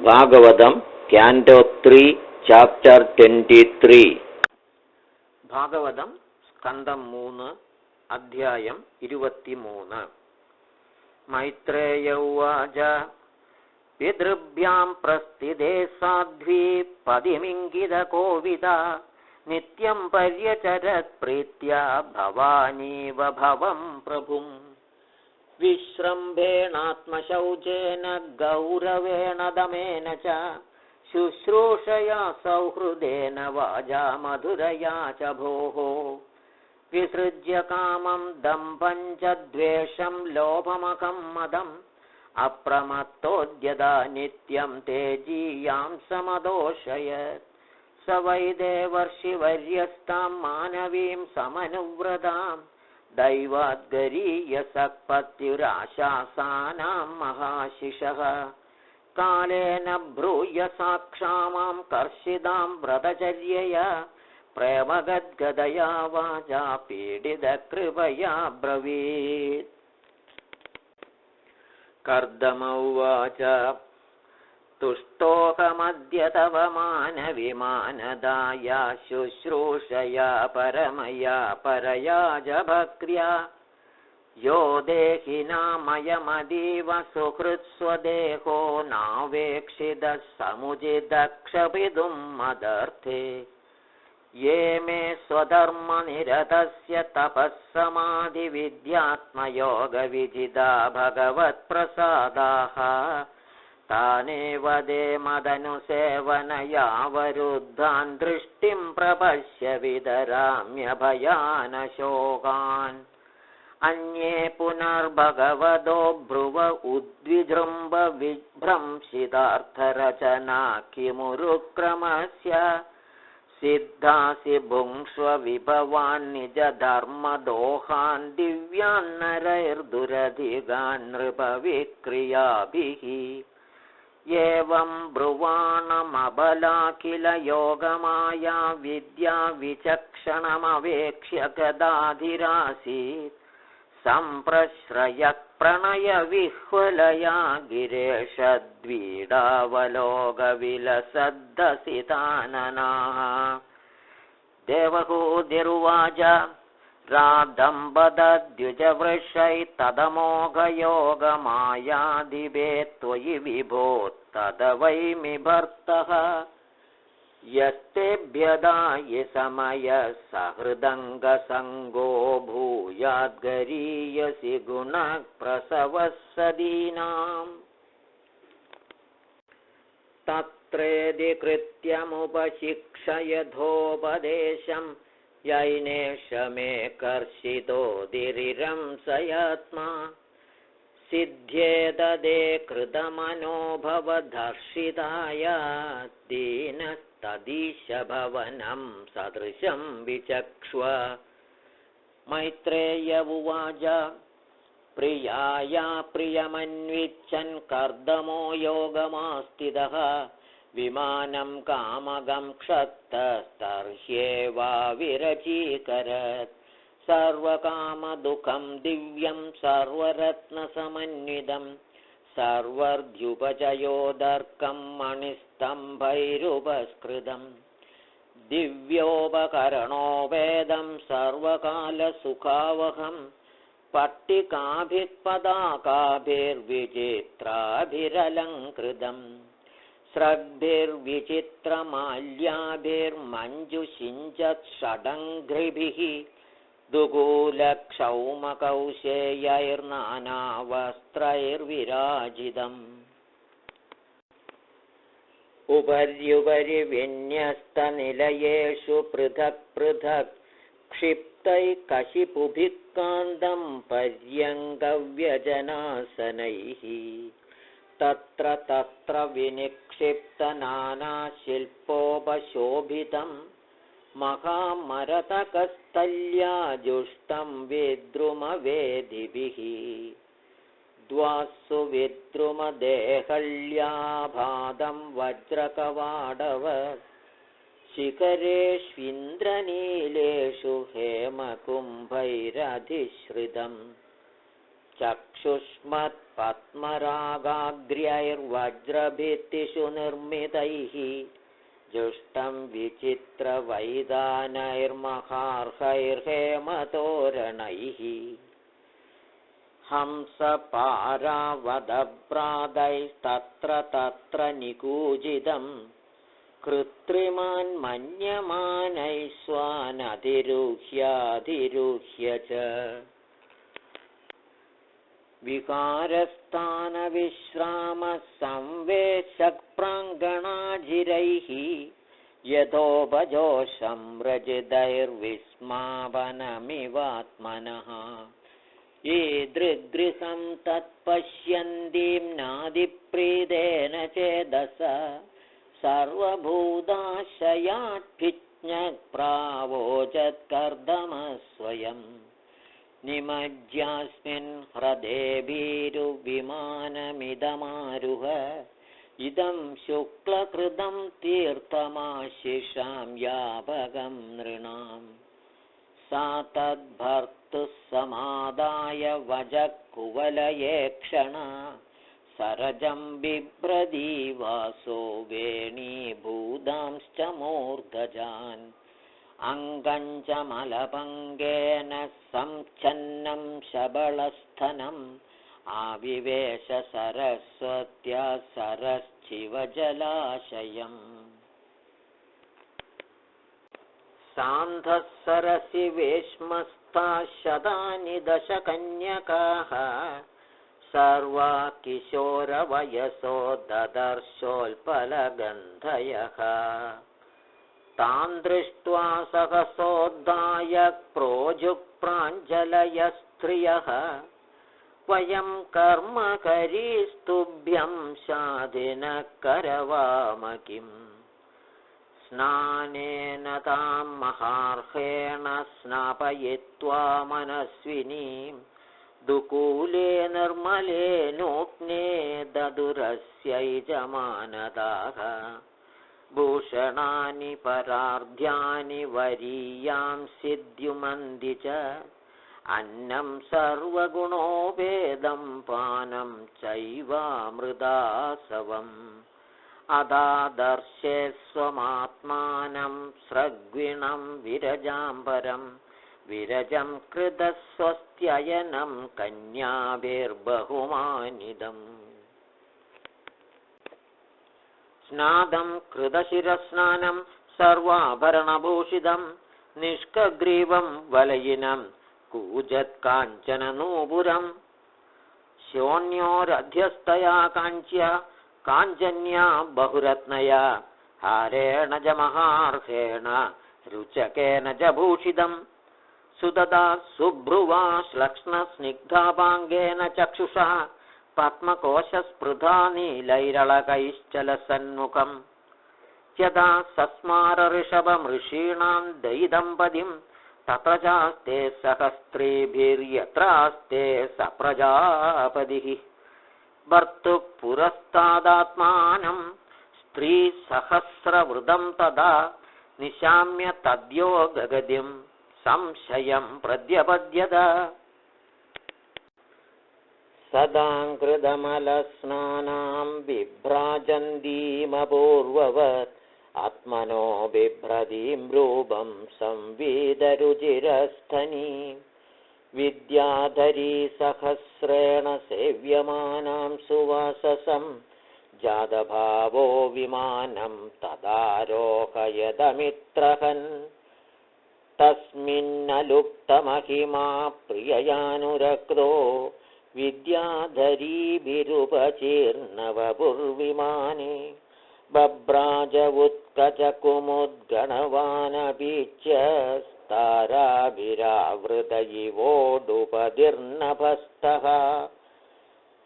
Bhagavatam ക്യാൻറ്റോ 3 chapter 23. Bhagavatam സ്കന്ധം 3 അധ്യായം 23. മൈത്രേയ ഉവാച പിതൃഭ്യാം പ്രസ്ഥിതേ സാധ്വീ പതിമിംഗിതകോവിദ നിത്യം പര്യചരത് പ്രീത്യാ ഭവാനീവ ഭവം പ്രഭും വിശ്രംഭേണാത്മശൗചേന ഗൗരവേണ ദമേന ച ശുശ്രൂഷയാ സൗഹൃദേന വാചാ മധുരയാ ച ഭോः വിസൃജ്യ കാമം ദംഭം ച ദ്വേഷം ലോഭമകം മദം അപ്രമത്തോദ്യതാ നിത്യം തേജീയാം സമദോഷയത് സ വൈ ദേവർഷിവർയസ്താം മാനവീം സമനുവ്രതാം ദൈവാദ്ഗരീയസത്പത്യുരാശാസാനാം മഹാശിഷഃ കാലേന ഭ്രൂയസാ ക്ഷാമാം കർഷിതാം വ്രതചര്യയാ പ്രേമഗദ്ഗദയാ വാചാ പീഡിതകൃപയാ ബ്രവീത്. കർദമ ഉവാച തുഷ്ടോഹമദ്യ തവ മാനവിമാനദായ ശുശ്രൂഷയാ പരമയാ പരയാ ച ഭക്ര്യാ യോ ദേഹിനാമയമതീവ സുഹൃത്സ്വദേഹോ നാവേക്ഷിതഃ സമുചിതക്ഷപിതും മദർത്ഥേ യേ മേ സ്വധർമ്മനിരതസ്യ തപസ്സമാധിവിദ്യാത്മയോഗവിജിതാ ഭഗവത്പ്രസാദാഃ താനേവ ദേ മദനുസേവനയാവരുദ്ധാൻ ദൃഷ്ടിം പ്രപശ്യ വിതരാമ്യഭയാനശോകാൻ അന്യേ പുനർഭഗവതോ ഭ്രുവ ഉദ്വിജൃംഭ വിഭ്രംശിതാർത്ഥരചനാ കിമുരുക്രമസ്യ സിദ്ധാസി ഭുങ്ക്ഷ്വ വിഭവാൻ നിജധർമ്മദോഹാൻ ദിവ്യാൻ നരൈർദുരധികാൻ നൃപവിക്രിയാഭിഃ ഏവം ബ്രുവാണമബലാഖില യോഗമായാ വിദ്യാ വിചക്ഷണമവേക്ഷ്യ ഗദാധിരാസീത് സംപ്രശ്രയ പ്രണയ വിഹ്വലയാ ഗിരേഷദ്വീഡാവലോക വിലസദ്ദസിതാനനാഃ. ദേവഹൂതിരുവാച രാധംബദ്യുജവൃഷൈതദമോഘയോഗമായാധിപേ ത്വയി വിഭോ തദവൈമി ഭർത്തഃ യസ്തേഭ്യദായി സമയഃ സഹൃദംഗസംഗോ ഭൂയാദ്ഗരീയസി ഗുണപ്രസവസ്സദീനാം. തത്രേതി കൃത്യമുപശിക്ഷയഥോപദേശം യൈനേഷമേ കർഷിതോദിരിരംസയാത്മാ സിദ്ധ്യേതദേ കൃതമനോഭവധർഷിതായ ദീനസ്തദീശഭവനം സദൃശം വിചക്ഷ്വ. മൈത്രേയ ഉവാച പ്രിയായാ പ്രിയമന്വിച്ഛൻ കർദമോ യോഗമാസ്ഥിതഃ വിമാനം കാമകം ക്ഷത്തസ്തർഹ്യേവാവിരചീകരത് സർവകാമദുഃഖം ദിവ്യം സർവരത്നസമന്വിതം സർവർധ്യുപചയോദർക്കം മണിസ്തംഭൈരുപസ്കൃതം ദിവ്യോപകരണോ വേദം സർവകാലസുഖാവഹം പട്ടികാഭിപതാകാഭിർവിചിത്രാഭിരലങ്കൃതം സ്രഗ്ഭിർവിചിത്രമാല്യാഭിർമഞ്ജുഷിഞ്ചത് ഷഡംഘ്രിഭിഃ ദുകൂലക്ഷൗമകൗശേയൈർനാനാവസ്ത്രൈർവിരാജിതം. ഉപര്യുപരി വിന്യസ്തനിലയേഷു പൃഥക് പൃഥക് ക്ഷിപ്തൈ കശിപുഭിഃ പര്യങ്കവ്യജനാസനൈഃ തത്ര തത്ര വിനിക്ഷിപ്തനാനാശില്പോപശോഭിതം മഹാമരതകസ്ഥല്യാജുഷ്ടം വിദ്രുമവേദിഭിഃ ദ്വാസു വിദ്രുമദേഹള്യാഭാദം വജ്രകവാടവത് ശിഖരേഷ്വിന്ദ്രനീലേഷു ഹേമകുംഭൈരധിശ്രിതം ചക്ഷ चक्षुष्मत्पद्मरागाग्र्यैर्वज्रभित्तिषु निर्मितैः जुष्टं विचित्रवैदानैर्महार्हैर्हेमतोरणैः हंसपारावदप्रादैस्तत्र तत्र निकूजितं कृत्रिमान् मन्यमानैः स्वानधिरुह्याधिरुह्य च विकारस्थानविश्रामः संवेशक्प्राङ्गणाजिरैः यथोपजोषं व्रजितैर्विस्मावनमिवात्मनः ईदृग्दृशं तत्पश्यन्तीं नादिप्रीतेन चेदसा सर्वभूताशयात्भिज्ञप्रावोचत्कर्दमस्वयम् निमज्यास्मिन् ह्रदेभिरुविमानमिदमारुह इदं शुक्लकृतं तीर्थमाशिषां याभगं नृणाम् सा तद्भर्तुः समादाय वजः कुवलयेक्षणा सरजं बिभ्रदी वासो वेणीभूतांश्च मूर्धजान् अङ्गं च मलभङ्गेन संच्छन्नं शबलस्थनम् आविवेश सरस्वत्या सरश्चिवजलाशयम् सान्धः सरसि वेश्मस्ताः शतानि दशकन्यकाः सर्वा किशोरवयसो ददर्शोल्पलगन्धयः तान् दृष्ट्वा सहसोद्धाय प्रोजुक्प्राञ्जलयस्त्रियः वयं कर्मकरीस्तुभ्यं शाधिनः करवाम किम् स्नानेन तां महार्हेण स्नापयित्वा मनस्विनीं दुकूले निर्मले नूत्ने ददुरस्यैजमानदाः भूषणानि परार्ध्यानि वरीयां सिद्ध्युमन्दि च अन्नं सर्वगुणोपेदं पानं चैवामृदासवम् अदादर्शे स्वमात्मानं स्रग्विणं विरजाम्बरं विरजं कृतस्वस्त्ययनं कन्याभिर्बहुमानिदम् स्नादं कृतशिरस्नानं सर्वाभरणभूषितं निष्कग्रीवं वलयिनं कूजत्काञ्चननूपुरं शोण्योरध्यस्तया काञ्च्या काञ्चन्या बहुरत्नया हारेण च महार्हेण रुचकेन च भूषितं सुददा सुभ्रुवा श्लक्ष्णस्निग्धापाङ्गेन चक्षुषा पद्मकोशस्पृधा नीलैरळकैश्चलसन्मुखम् यदा सस्मारऋषभमृषीणां दयिदम्पतिं तत्र चास्ते सहस्त्रीभिर्यत्रास्ते स प्रजापतिः भर्तुः पुरस्तादात्मानं स्त्रीसहस्रवृतं तदा निशाम्य तद्योगगतिं संशयं प्रत्यपद्यत सदाङ्कृतमलस्नानां बिभ्राजन्तीमपूर्ववत् आत्मनो बिभ्रतीं रूपं संवीदरुचिरस्थनीं विद्याधरी सहस्रेण सेव्यमानां सुवाससं जातभावो विमानं तदारोहयदमित्रहन् तस्मिन्नलुप्तमहिमा प्रिययानुरक्तो विद्याधरीभिरुपचीर्णवपुर्विमाने बभ्राज उत्कचकुमुद्गणवानपीच्य ताराभिरावृत इवोडुपतिर्नभस्तः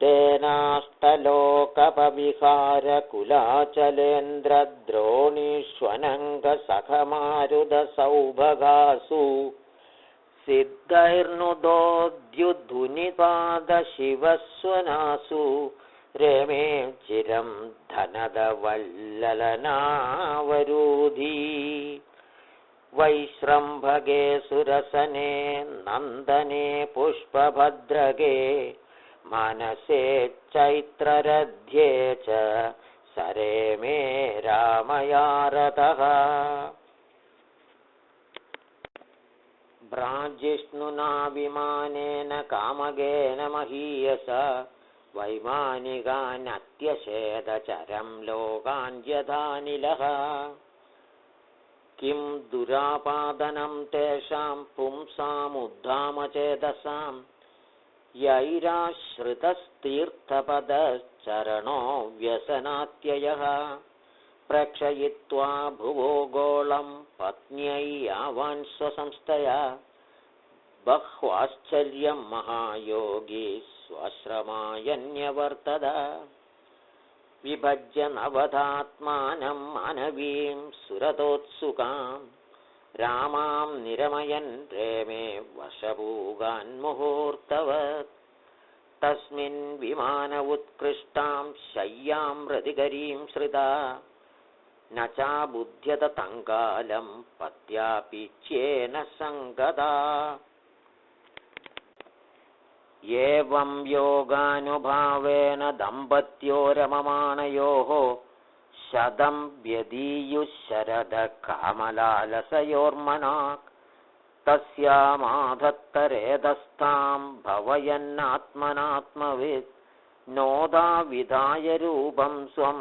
तेनाष्टलोकपविहारकुलाचलेन्द्रद्रोणीष्वनङ्गसखमारुदसौभगासु सिद्धैर्नुदोद्युधुनिपादशिवस्वनासु रेमे चिरं धनदवल्ललनावरूधी वैश्रम्भगे सुरसने नन्दने पुष्पभद्रगे मनसे चैत्ररध्ये च सरे मे रामया रतः। भ्राजिष्णुना विमानेन कामगेन महीयसा वैमानिकानत्यशेदचरं लोकान् यथानिलः। किं दुरापादनं तेषां पुंसामुद्धामचेतसां यैराश्रितस्तीर्थपदश्चरणो व्यसनात्ययः। प्रेक्षयित्वा भुवो गोलं पत्न्यै यावान् स्वसंस्थया बह्वाश्चर्यं महायोगी स्वाश्रमायन्यवर्तत। विभज्य नवधात्मानं मानवीं सुरतोत्सुकां रामां निरमयन् रेमे वशभूगान्मुहूर्तवत्। तस्मिन् विमान उत्कृष्टां शय्यां रतिकरीं श्रिता न चाबुध्यत तङ्कालं पत्यापीच्येन सङ्गता। एवं योगानुभावेन दम्पत्यो रममाणयोः शतं व्यदीयुः शरदः कामलालसयोर्मनाक्। तस्यामाधत्तरेधस्थां भवयन्नात्मनात्मवित् नोदा विधाय रूपं स्वं